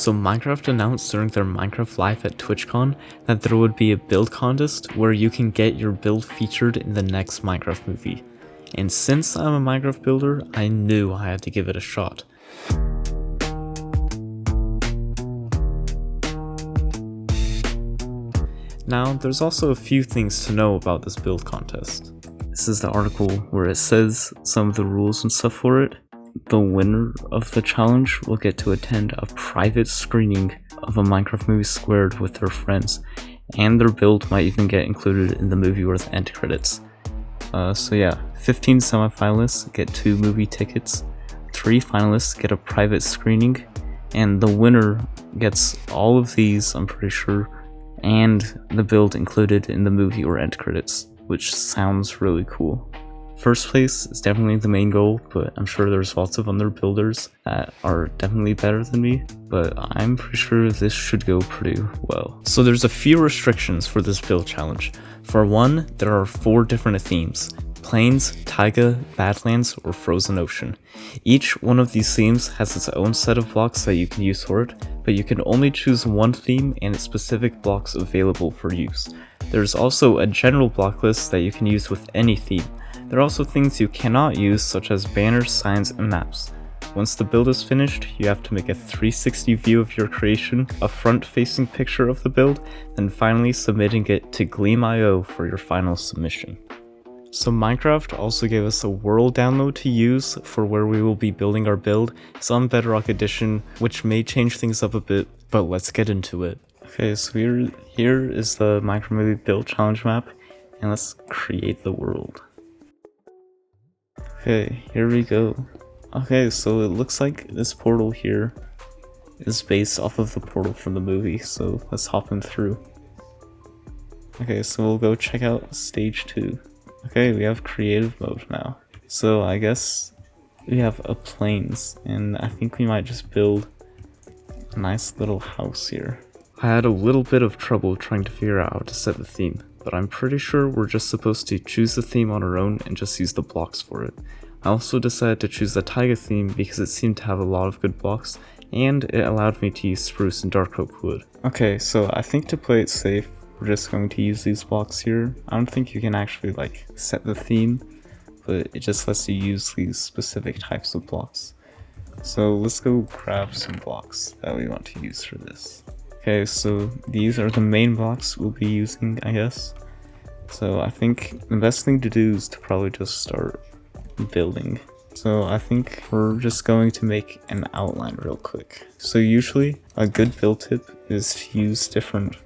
So Minecraft announced during their Minecraft Live at TwitchCon that there would be a build contest where you can get your build featured in the next Minecraft movie. And since I'm a Minecraft builder, I knew I had to give it a shot. Now, there's also a few things to know about this build contest. This is the article where it says some of the rules and stuff for it. The winner of the challenge will get to attend a private screening of a Minecraft movie squared with their friends, and their build might even get included in the movie or the end credits. So yeah, 15 semifinalists get 2 movie tickets, 3 finalists get a private screening, and the winner gets all of these, I'm pretty sure, and the build included in the movie or end credits, which sounds really cool. First place is definitely the main goal, but I'm sure there's lots of other builders that are definitely better than me, but I'm pretty sure this should go pretty well. So there's a few restrictions for this build challenge. For one, there are 4 different themes: plains, taiga, badlands, or frozen ocean. Each one of these themes has its own set of blocks that you can use for it, but you can only choose one theme and its specific blocks available for use. There's also a general block list that you can use with any theme. There are also things you cannot use, such as banners, signs, and maps. Once the build is finished, you have to make a 360 view of your creation, a front-facing picture of the build, then finally submitting it to Gleam.io for your final submission. So Minecraft also gave us a world download to use for where we will be building our build. It's on Bedrock Edition, which may change things up a bit, but let's get into it. Okay, so here is the Minecraft Movie Build Challenge map, and let's create the world. Okay, here we go. Okay, so it looks like this portal here is based off of the portal from the movie, so let's hop in through. Okay, so we'll go check out stage 2. Okay, we have creative mode now. So I guess we have a plains, and I think we might just build a nice little house here. I had a little bit of trouble trying to figure out how to set the theme, but I'm pretty sure we're just supposed to choose the theme on our own and just use the blocks for it. I also decided to choose the taiga theme because it seemed to have a lot of good blocks, and it allowed me to use spruce and dark oak wood. Okay, so I think to play it safe, we're just going to use these blocks here. I don't think you can actually set the theme, but it just lets you use these specific types of blocks. So let's go grab some blocks that we want to use for this. Okay, so these are the main blocks we'll be using, I guess. So I think the best thing to do is to probably just start building. So I think we're just going to make an outline real quick. So usually a good build tip is to use different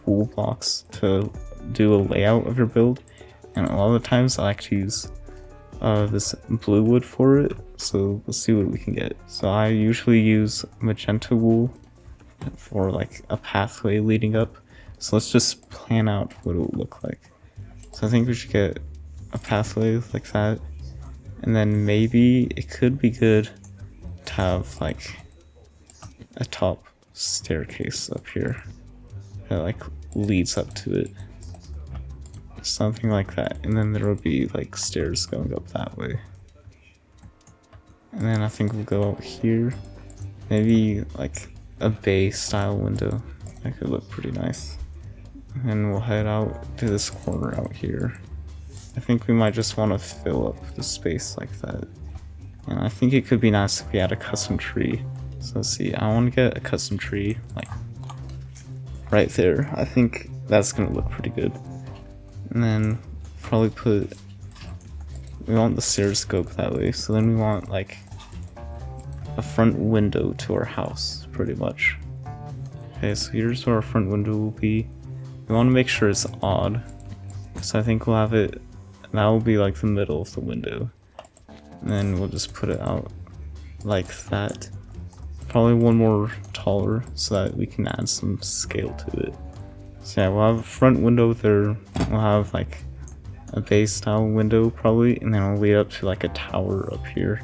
wool blocks to do a layout of your build, and a lot of the times I like to use this blue wood for it. So let's see what we can get. So I usually use magenta wool for a pathway leading up. So let's just plan out what it will look like. So I think we should get a pathway like that, and then maybe it could be good to have a top staircase up here that leads up to it, something like that, and then there will be stairs going up that way. And then I think we'll go out here, maybe a bay style window. That could look pretty nice. And we'll head out to this corner out here. I think we might just want to fill up the space like that. And I think it could be nice if we had a custom tree. So let's see, I want to get a custom tree right there. I think that's gonna look pretty good. And then probably we want the stairs to go up that way. So then we want a front window to our house, pretty much. Okay, so here's where our front window will be. We want to make sure it's odd. So I think we'll have it, that will be the middle of the window. And then we'll just put it out like that. Probably one more taller so that we can add some scale to it. So yeah, we'll have a front window there. We'll have a base style window probably, and then we'll lead up to a tower up here.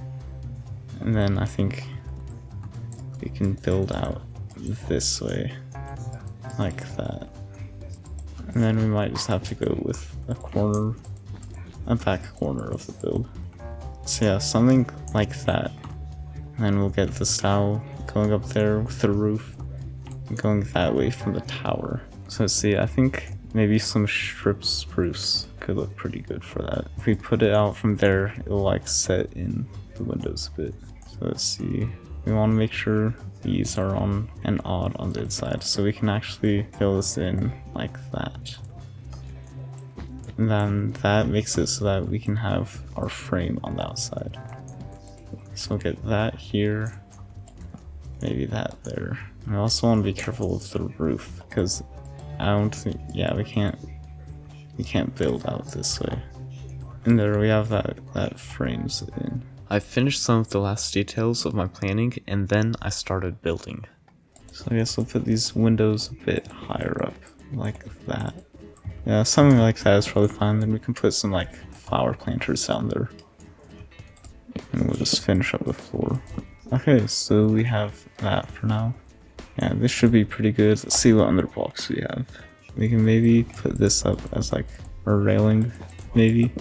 And then I think we can build out this way, like that. And then we might just have to go with a back corner of the build. So yeah, something like that. And then we'll get the style going up there with the roof, and going that way from the tower. So let's see, I think maybe some strip spruce could look pretty good for that. If we put it out from there, it'll like set in the windows a bit. So let's see, we want to make sure these are on and odd on the inside, so we can actually fill this in like that. And then that makes it so that we can have our frame on the outside. So we'll get that here, maybe that there. And I also want to be careful with the roof, because I don't think, yeah, we can't build out this way. And there we have that frames it in. I finished some of the last details of my planning, and then I started building. So I guess I'll put these windows a bit higher up, like that. Yeah, something like that is probably fine. Then we can put some like flower planters down there. And we'll just finish up the floor. Okay, so we have that for now. Yeah, this should be pretty good. Let's see what underblocks we have. We can maybe put this up as like a railing, maybe.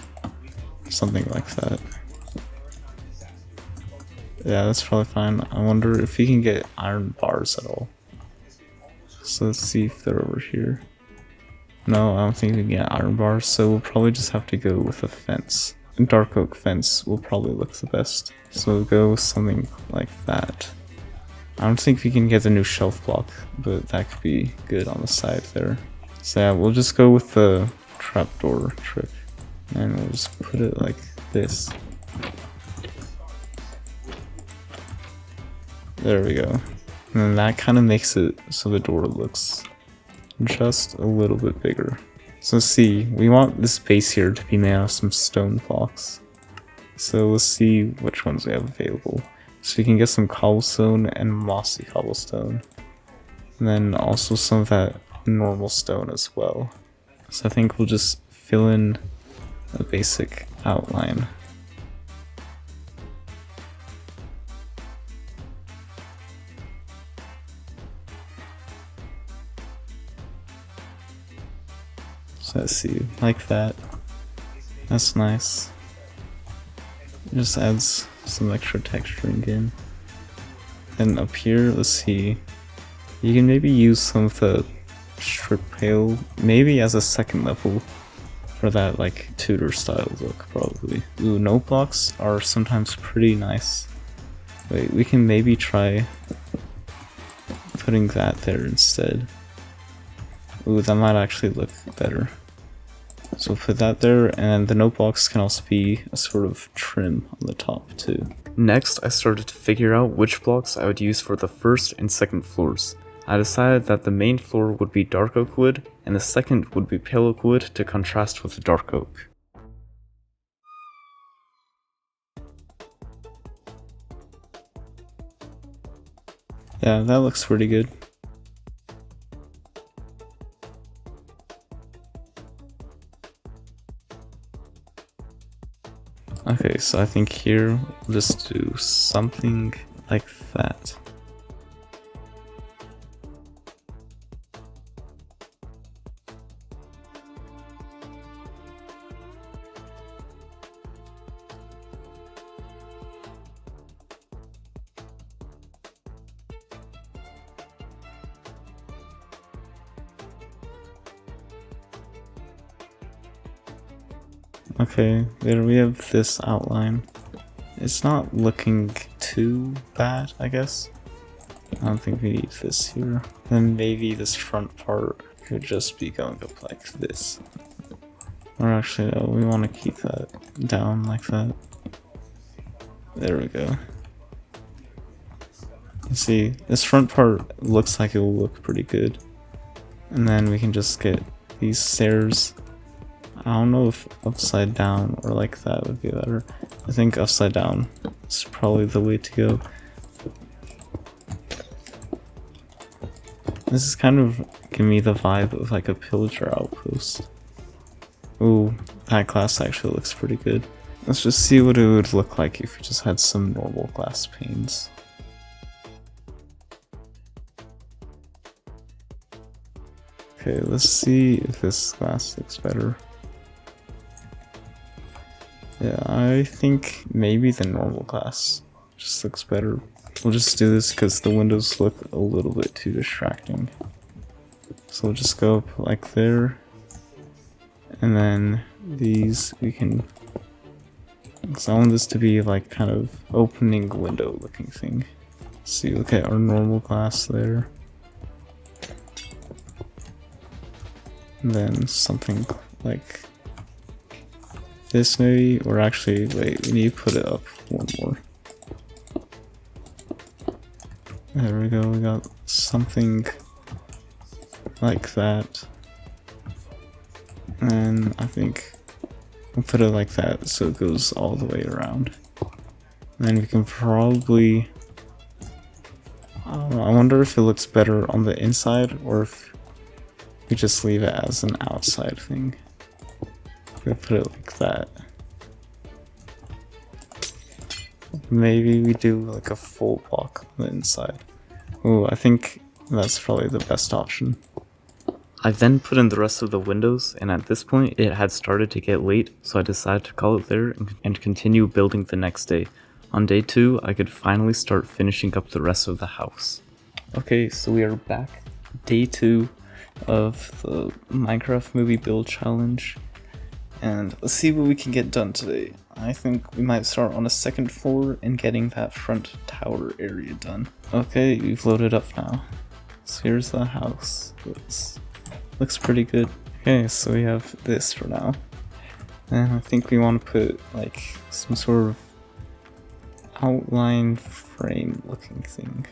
Something like that. Yeah, that's probably fine. I wonder if we can get iron bars at all. So let's see if they're over here. No, I don't think we can get iron bars, so we'll probably just have to go with a fence. A dark oak fence will probably look the best. So we'll go with something like that. I don't think we can get the new shelf block, but that could be good on the side there. So yeah, we'll just go with the trapdoor trick. And we'll just put it like this. There we go. And then that kind of makes it so the door looks just a little bit bigger. So see, we want this base here to be made out of some stone blocks. So let's see which ones we have available. So we can get some cobblestone and mossy cobblestone. And then also some of that normal stone as well. So I think we'll just fill in a basic outline. So let's see, like that. That's nice. It just adds some extra texturing in. And up here, let's see. You can maybe use some of the strip pale, maybe as a second level for that like Tudor style look, probably. Ooh, note blocks are sometimes pretty nice. Wait, we can maybe try putting that there instead. Ooh, that might actually look better. So we'll put that there, and the note box can also be a sort of trim on the top too. Next, I started to figure out which blocks I would use for the first and second floors. I decided that the main floor would be dark oak wood, and the second would be pale oak wood to contrast with the dark oak. Yeah, that looks pretty good. Okay, so I think here we'll just do something like that. Okay, there we have this outline. It's not looking too bad, I guess. I don't think we need this here. Then maybe this front part could just be going up like this. Or actually, no, we want to keep that down like that. There we go. You see, this front part looks like it will look pretty good. And then we can just get these stairs. I don't know if upside down or like that would be better. I think upside down is probably the way to go. This is kind of giving me the vibe of like a pillager outpost. Ooh, that glass actually looks pretty good. Let's just see what it would look like if we just had some normal glass panes. Okay, let's see if this glass looks better. Yeah, I think maybe the normal glass just looks better. we'll just do this because the windows look a little bit too distracting. So we'll just go up like there, and then these we can, because I want this to be like kind of opening window looking thing. See, look at our normal glass there. And then something like this maybe, or actually, wait, we need to put it up one more. There we go, we got something like that. And I think we'll put it like that so it goes all the way around. And then we can probably, I don't know, I wonder if it looks better on the inside or if we just leave it as an outside thing. We'll put it like that. Maybe we do like a full block on the inside. Oh, I think that's probably the best option. I then put in the rest of the windows, and at this point it had started to get late, so I decided to call it there and continue building the next day. On day 2, I could finally start finishing up the rest of the house. Okay, so we are back. Day 2 of the Minecraft movie build challenge. And let's see what we can get done today. I think we might start on a second floor and getting that front tower area done. Okay, we've loaded up now. So here's the house. Looks pretty good. Okay, so we have this for now. And I think we want to put like some sort of outline frame looking thing.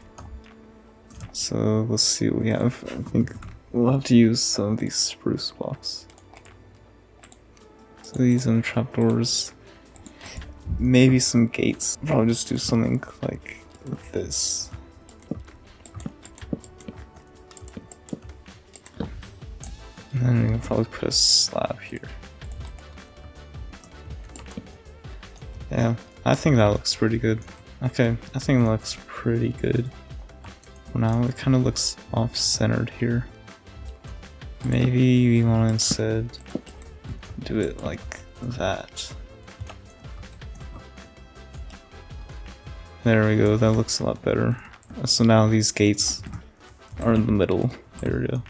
So let's see what we have. I think we'll have to use some of these spruce blocks. So these are trapdoors. Maybe some gates. Probably just do something like this. And then we can probably put a slab here. Yeah, I think that looks pretty good. Okay, I think it looks pretty good. For now, it kind of looks off-centered here. Maybe we want to instead do it like that. There we go, that looks a lot better. So now these gates are in the middle area.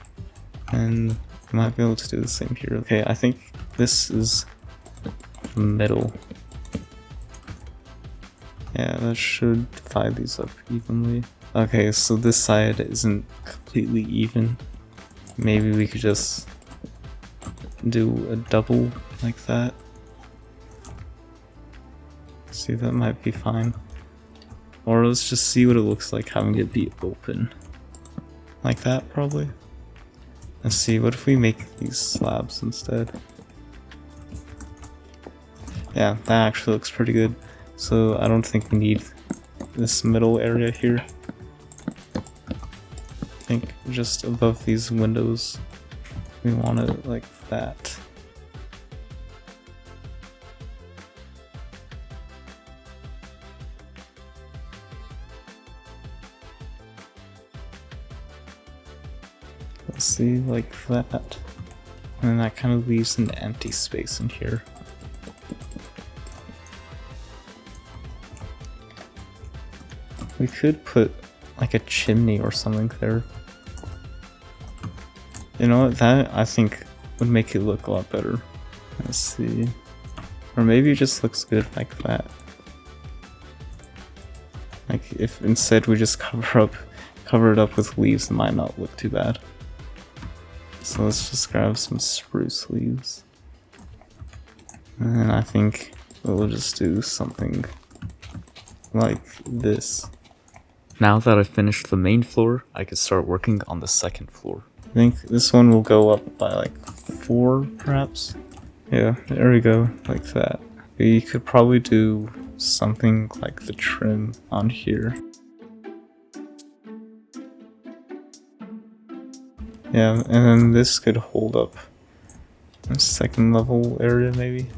And I might be able to do the same here. Okay, I think this is the middle. Yeah, that should divide these up evenly. Okay, so this side isn't completely even. Maybe we could just do a double like that. See, that might be fine. Or let's just see what it looks like having it be open. Like that, probably. Let's see, what if we make these slabs instead? Yeah, that actually looks pretty good. So I don't think we need this middle area here. I think just above these windows, we want it like that. Let's see, like that. And that kind of leaves an empty space in here. We could put like a chimney or something there. You know what, that I think would make it look a lot better. Let's see. Or maybe it just looks good like that. Like if instead we just cover it up with leaves, it might not look too bad. So let's just grab some spruce leaves. And I think we'll just do something like this. Now that I've finished the main floor, I could start working on the second floor. I think this one will go up by like 4, perhaps? Yeah, there we go, like that. We could probably do something like the trim on here. Yeah, and then this could hold up a second level area maybe.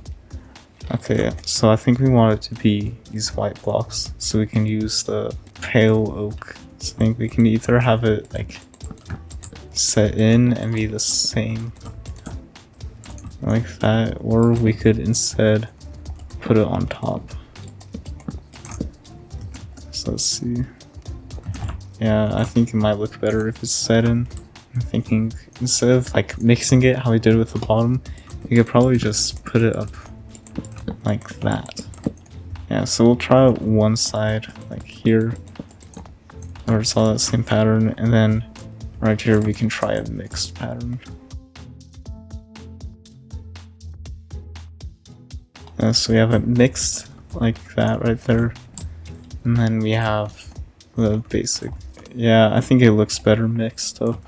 Okay, so I think we want it to be these white blocks so we can use the pale oak. So I think we can either have it like set in and be the same like that, or we could instead put it on top. So let's see. Yeah, I think it might look better if it's set in. I'm thinking instead of like mixing it how we did with the bottom, you could probably just put it up like that. Yeah, so we'll try one side like here, where it's all that same pattern, and then right here we can try a mixed pattern. So we have it mixed like that right there, and then we have the basic. Yeah, I think it looks better mixed up.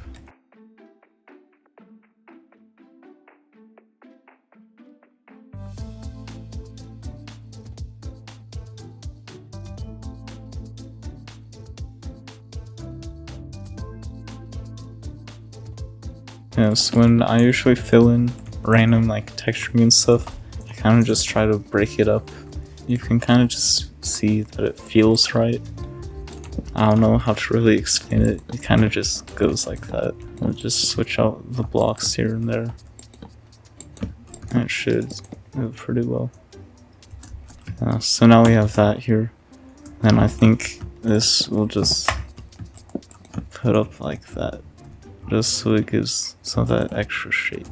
Yeah, so when I usually fill in random like texturing and stuff, I kind of just try to break it up. You can kind of just see that it feels right. I don't know how to really explain it. It kind of just goes like that. I'll just switch out the blocks here and there. And it should move pretty well. So now we have that here. And I think this will just put up like that. Just so it gives some of that extra shape.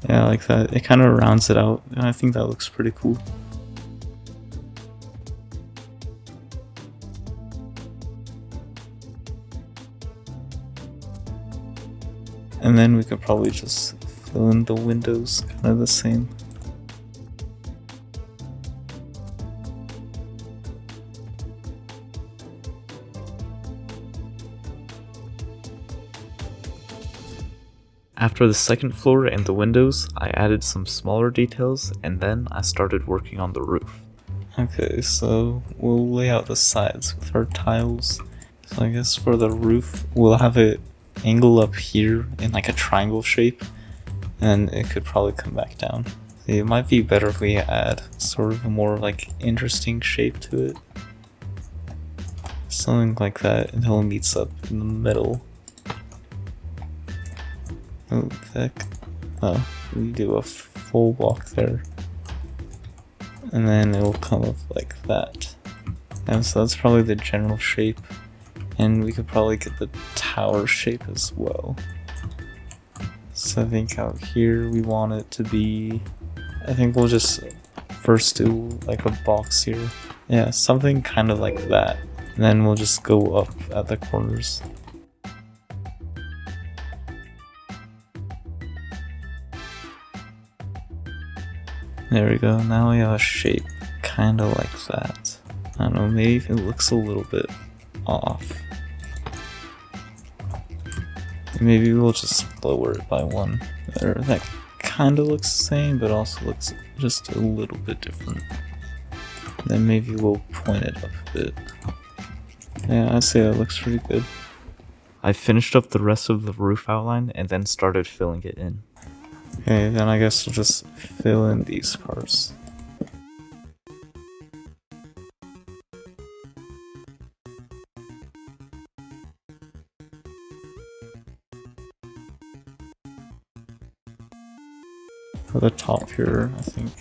Yeah, like that. It kind of rounds it out, and I think that looks pretty cool. And then we could probably just fill in the windows, kind of the same. After the second floor and the windows, I added some smaller details, and then I started working on the roof. Okay, so we'll lay out the sides with our tiles. So I guess for the roof, we'll have it angle up here in like a triangle shape, and it could probably come back down. It might be better if we add sort of a more like interesting shape to it. Something like that until it meets up in the middle. Oh, heck. Oh, we do a full block there. And then it'll come up like that. And so that's probably the general shape. And we could probably get the tower shape as well. So I think out here we want it to be... I think we'll just first do like a box here. Yeah, something kind of like that. And then we'll just go up at the corners. There we go, now we have a shape kinda like that. I don't know, maybe it looks a little bit off. Maybe we'll just lower it by one. Or that kinda looks the same, but also looks just a little bit different. Then maybe we'll point it up a bit. Yeah, I'd say that looks pretty good. I finished up the rest of the roof outline and then started filling it in. Okay, then I guess we'll just fill in these parts. For the top here, I think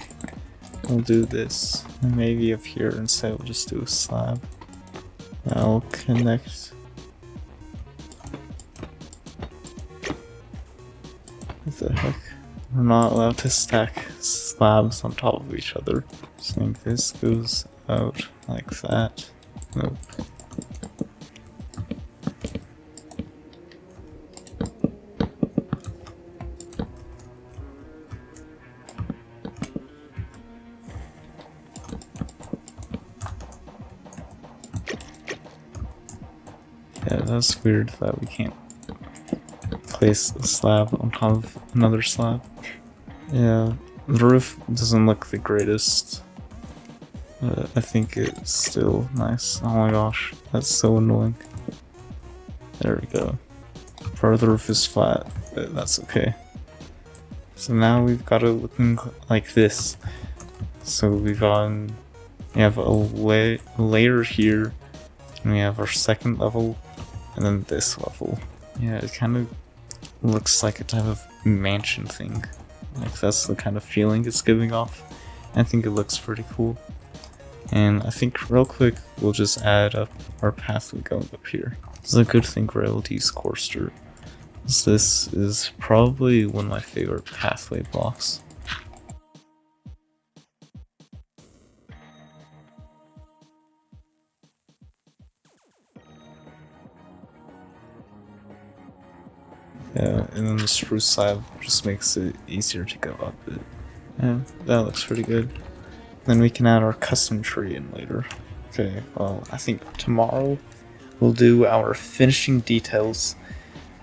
we'll do this. And maybe up here instead we'll just do a slab. I'll connect. What the heck? We're not allowed to stack slabs on top of each other. So I think this goes out like that. Nope. Yeah, that's weird that we can't place a slab on top of another slab. Yeah, the roof doesn't look the greatest, but I think it's still nice. Oh my gosh, that's so annoying. There we go. Part of the roof is flat, but that's okay. So now we've got it looking like this. So we have a layer here, and we have our second level, and then this level. Yeah, it kind of looks like a type of mansion thing. Like that's the kind of feeling it's giving off. I think it looks pretty cool. And I think real quick, we'll just add up our pathway going up here. It's a good thing we're able to use Coaster. This is probably one of my favorite pathway blocks. Yeah, and then the spruce slab just makes it easier to go up it. Yeah, that looks pretty good. Then we can add our custom tree in later. Okay, well, I think tomorrow we'll do our finishing details,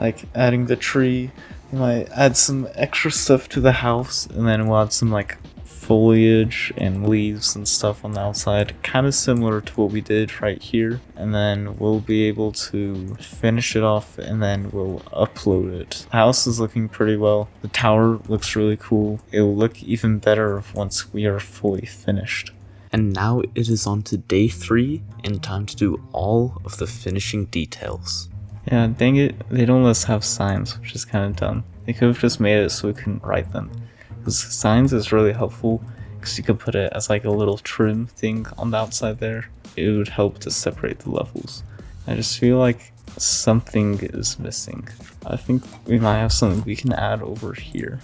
like adding the tree. We might add some extra stuff to the house, and then we'll add some like foliage and leaves and stuff on the outside, kind of similar to what we did right here. And then we'll be able to finish it off, and then we'll upload it. The house is looking pretty well. The tower looks really cool. It'll look even better once we are fully finished. And now it is on to day 3 and time to do all of the finishing details. Yeah, dang it, they don't let us have signs, which is kind of dumb. They could have just made it so we couldn't write them. Because signs is really helpful, because you could put it as like a little trim thing on the outside there. It would help to separate the levels. I just feel like something is missing. I think we might have something we can add over here.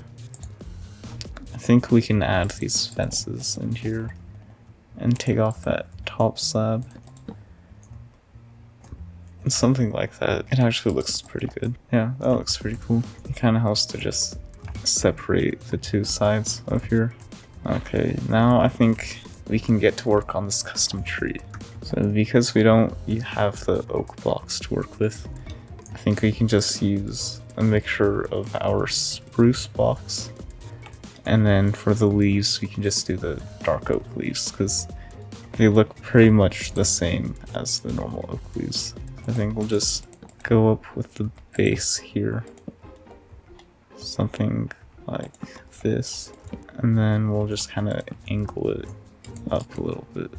I think we can add these fences in here and take off that top slab. And something like that. It actually looks pretty good. Yeah, that looks pretty cool. It kind of helps to just separate the two sides of here. Okay, now I think we can get to work on this custom tree. So because we don't have the oak blocks to work with, I think we can just use a mixture of our spruce blocks. And then for the leaves, we can just do the dark oak leaves, because they look pretty much the same as the normal oak leaves. I think we'll just go up with the base here. Something like this. And then we'll just kind of angle it up a little bit.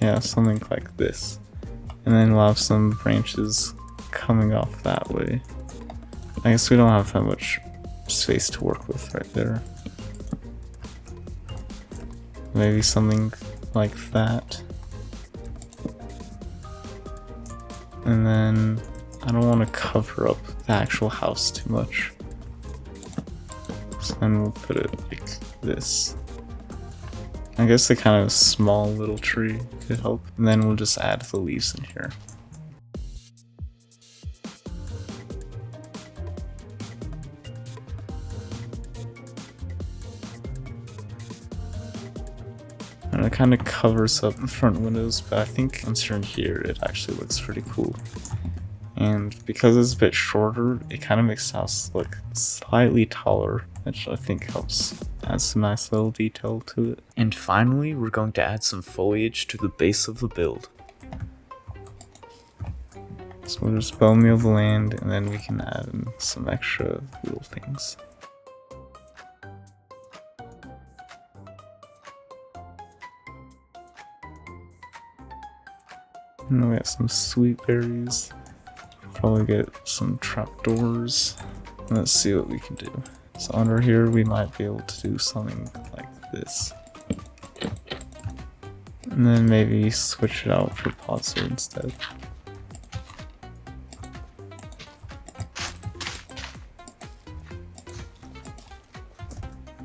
Yeah, something like this. And then we'll have some branches coming off that way. I guess we don't have that much space to work with right there. Maybe something like that. And then I don't want to cover up the actual house too much. So then we'll put it like this. I guess a kind of small little tree could help. And then we'll just add the leaves in here. And it kind of covers up the front windows, but I think once you're in here, it actually looks pretty cool. And because it's a bit shorter, it kind of makes the house look slightly taller, which I think helps add some nice little detail to it. And finally, we're going to add some foliage to the base of the build. So we'll just bone meal the land, and then we can add in some extra little things. And we got some sweet berries. Probably get some trapdoors. Let's see what we can do. So under here we might be able to do something like this. And then maybe switch it out for pots here instead.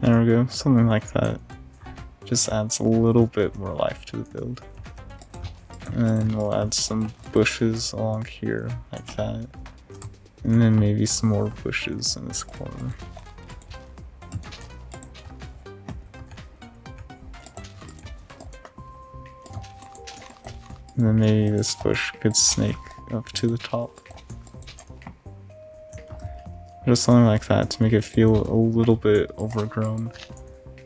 There we go, something like that. Just adds a little bit more life to the build. And then we'll add some bushes along here, like that. And then maybe some more bushes in this corner. And then maybe this bush could snake up to the top. Just something like that to make it feel a little bit overgrown.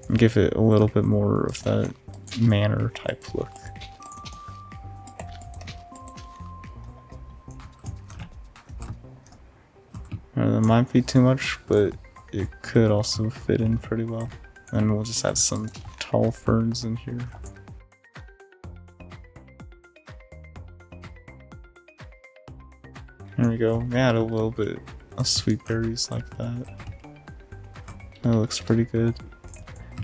And give it a little bit more of that manor type look. That might be too much, but it could also fit in pretty well. And we'll just add some tall ferns in here. There we go. We add a little bit of sweet berries like that. That looks pretty good.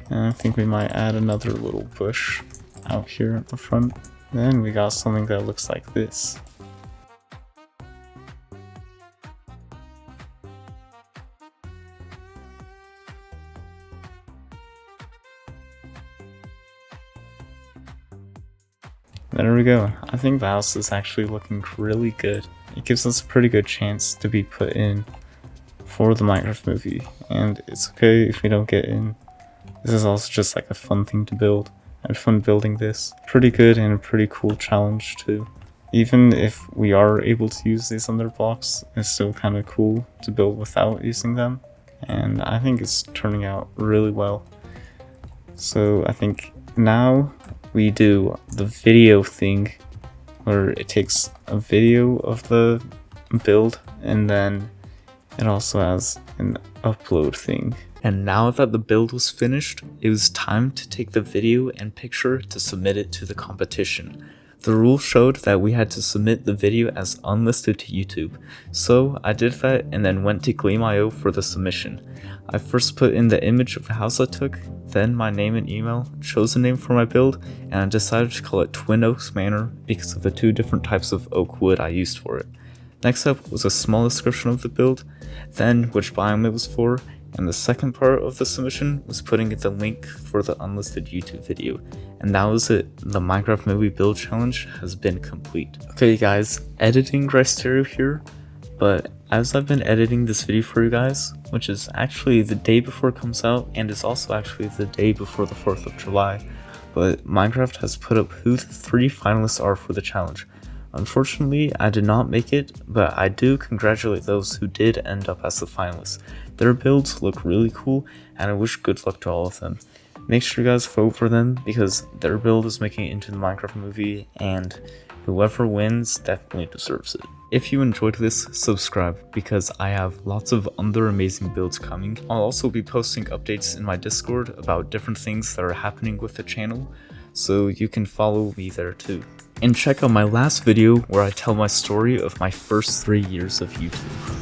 And I think we might add another little bush out here at the front. Then we got something that looks like this. There we go. I think the house is actually looking really good. It gives us a pretty good chance to be put in for the Minecraft movie, and it's okay if we don't get in. This is also just like a fun thing to build. I had fun building this. Pretty good and a pretty cool challenge too. Even if we are able to use these under blocks, it's still kind of cool to build without using them. And I think it's turning out really well. So I think now we do the video thing, where it takes a video of the build and then it also has an upload thing. And now that the build was finished, it was time to take the video and picture to submit it to the competition. The rules showed that we had to submit the video as unlisted to YouTube, so I did that and then went to Gleam.io for the submission. I first put in the image of the house I took, then my name and email, chose a name for my build, and I decided to call it Twin Oaks Manor because of the two different types of oak wood I used for it. Next up was a small description of the build, then which biome it was for, and the second part of the submission was putting in the link for the unlisted YouTube video. And that was it. The Minecraft movie build challenge has been complete. Okay guys, editing Rysterio here, but as I've been editing this video for you guys, which is actually the day before it comes out, and is also actually the day before the 4th of July, but Minecraft has put up who the 3 finalists are for the challenge. Unfortunately, I did not make it, but I do congratulate those who did end up as the finalists. Their builds look really cool, and I wish good luck to all of them. Make sure you guys vote for them, because their build is making it into the Minecraft movie, and whoever wins definitely deserves it. If you enjoyed this, subscribe, because I have lots of other amazing builds coming. I'll also be posting updates in my Discord about different things that are happening with the channel, so you can follow me there too. And check out my last video where I tell my story of my first 3 years of YouTube.